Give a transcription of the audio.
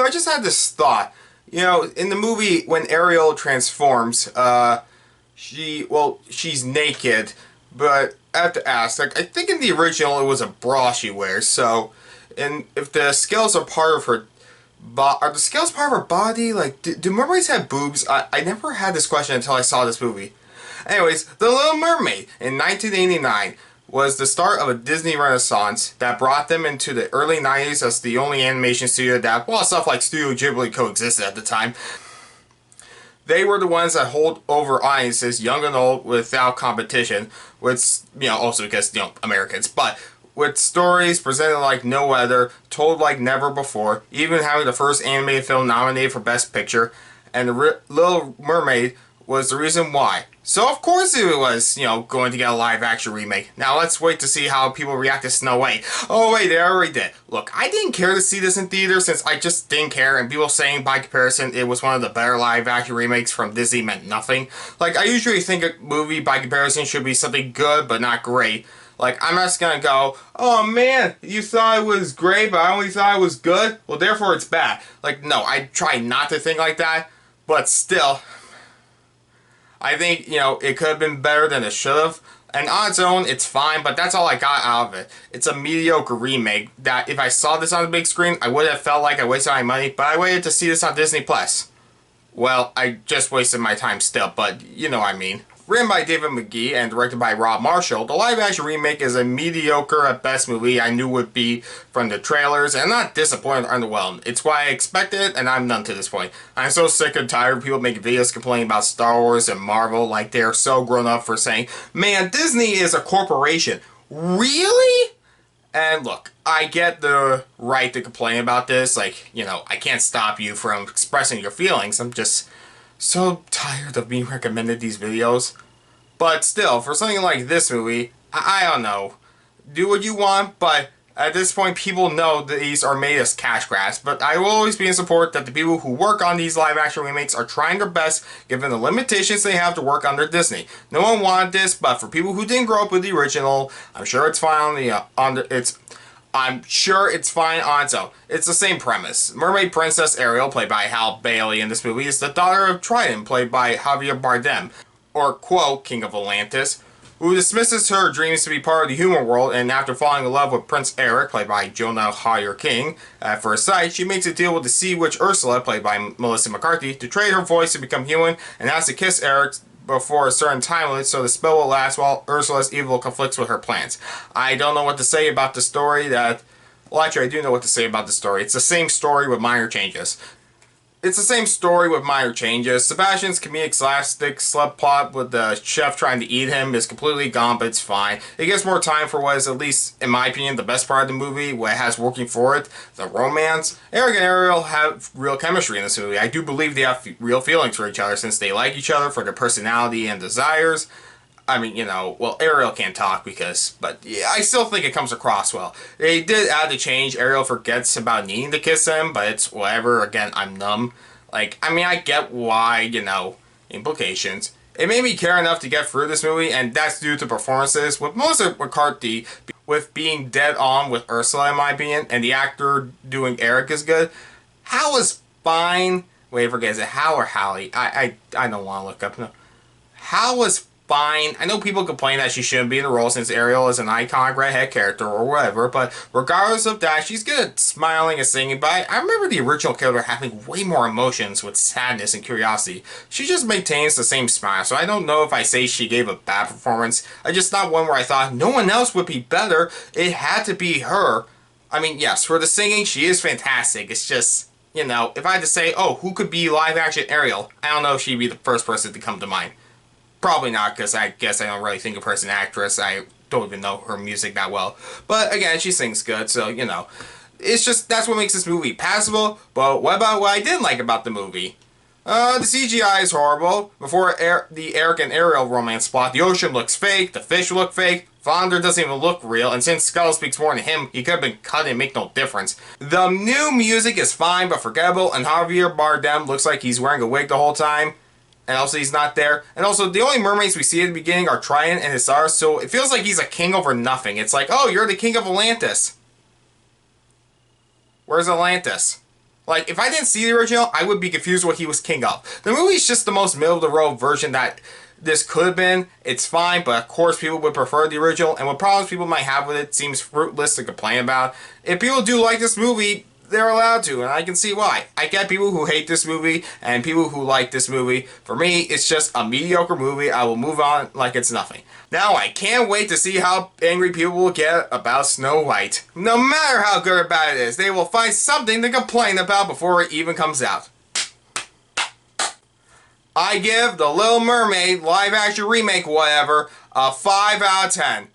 I just had this thought. In the movie, when Ariel transforms, she's naked, but I have to ask, like, I think in the original it was a bra she wears, so, and if the scales are part of her, are the scales part of her body? Like, do mermaids have boobs? I never had this question until I saw this movie. Anyways, The Little Mermaid in 1989 was the start of a Disney renaissance that brought them into the early 90s as the only animation studio that, well, stuff like Studio Ghibli coexisted at the time. They were the ones that hold over audiences, young and old, without competition, which, also because, Americans, but with stories presented like no other, told like never before, even having the first animated film nominated for Best Picture, and The Little Mermaid was the reason why. So of course it was, going to get a live action remake. Now let's wait to see how people react to Snow White. Oh wait, they already did. Look, I didn't care to see this in theaters since I just didn't care, and people saying by comparison it was one of the better live action remakes from Disney meant nothing. Like, I usually think a movie by comparison should be something good but not great. Like, I'm not just gonna go, oh man, you thought it was great but I only thought it was good, well therefore it's bad. Like, no, I try not to think like that, but still, I think, it could have been better than it should have. And on its own, it's fine, but that's all I got out of it. It's a mediocre remake that if I saw this on the big screen, I would have felt like I wasted my money, but I waited to see this on Disney+. Well, I just wasted my time still, but you know what I mean. Written by David Magee and directed by Rob Marshall, the live-action remake is a mediocre at best movie I knew would be from the trailers, and I'm not disappointed or underwhelmed. It's what I expected, and I'm none to this point. I'm so sick and tired of people making videos complaining about Star Wars and Marvel like they're so grown up for saying, man, Disney is a corporation. Really? And look, I get the right to complain about this, like, I can't stop you from expressing your feelings, I'm just so tired of being recommended these videos. But still, for something like this movie, I don't know. Do what you want, but at this point people know that these are made as cash grabs. But I will always be in support that the people who work on these live action remakes are trying their best given the limitations they have to work under Disney. No one wanted this, but for people who didn't grow up with the original, I'm sure it's fine I'm sure it's fine on its own. It's the same premise. Mermaid Princess Ariel, played by Halle Bailey in this movie, is the daughter of Triton, played by Javier Bardem, or Quo, King of Atlantis, who dismisses her dreams to be part of the human world, and after falling in love with Prince Eric, played by Jonah Hauer-King, at first sight, she makes a deal with the sea witch Ursula, played by Mellissa McCarthy, to trade her voice to become human, and has to kiss Eric before a certain time limit so the spell will last while Ursula's evil conflicts with her plans. I don't know what to say about the story well, actually I do know what to say about the story. It's the same story with minor changes. Sebastian's comedic slapstick subplot with the chef trying to eat him is completely gone, but it's fine. It gives more time for what is, at least in my opinion, the best part of the movie, what it has working for it, the romance. Eric and Ariel have real chemistry in this movie. I do believe they have real feelings for each other since they like each other for their personality and desires. I mean, well, Ariel can't talk but yeah, I still think it comes across well. They did add the change. Ariel forgets about needing to kiss him, but it's whatever. Again, I'm numb. Like, I mean, I get why, implications. It made me care enough to get through this movie, and that's due to performances, with Mellissa McCarthy with being dead on with Ursula, in my opinion, and the actor doing Eric is good. Hal is fine. Wait, I forget, is it Hal or Halle? I don't want to look up. No. Hal was fine. I know people complain that she shouldn't be in the role since Ariel is an iconic redhead character or whatever, but regardless of that, she's good at smiling and singing, but I remember the original character having way more emotions with sadness and curiosity. She just maintains the same smile, so I don't know if I say she gave a bad performance. I just not one where I thought no one else would be better. It had to be her. I mean, yes, for the singing, she is fantastic. It's just, if I had to say, oh, who could be live action Ariel, I don't know if she'd be the first person to come to mind. Probably not, because I guess I don't really think of her as an actress. I don't even know her music that well. But again, she sings good, so, it's just, that's what makes this movie passable. But what about what I didn't like about the movie? The CGI is horrible. Before the Eric and Ariel romance plot, the ocean looks fake, the fish look fake, Flounder doesn't even look real, and since Skull speaks more than him, he could have been cut and make no difference. The new music is fine but forgettable, and Javier Bardem looks like he's wearing a wig the whole time. And also he's not there. And also the only mermaids we see at the beginning are Triton and Ursula, so it feels like he's a king over nothing. It's like, oh, you're the king of Atlantis. Where's Atlantis? Like, if I didn't see the original, I would be confused what he was king of. The movie's just the most middle-of-the-road version that this could have been. It's fine, but of course people would prefer the original, and what problems people might have with it seems fruitless to complain about. If people do like this movie, they're allowed to, and I can see why. I get people who hate this movie, and people who like this movie. For me, it's just a mediocre movie. I will move on like it's nothing. Now, I can't wait to see how angry people will get about Snow White. No matter how good or bad it is, they will find something to complain about before it even comes out. I give The Little Mermaid live action remake whatever a 5 out of 10.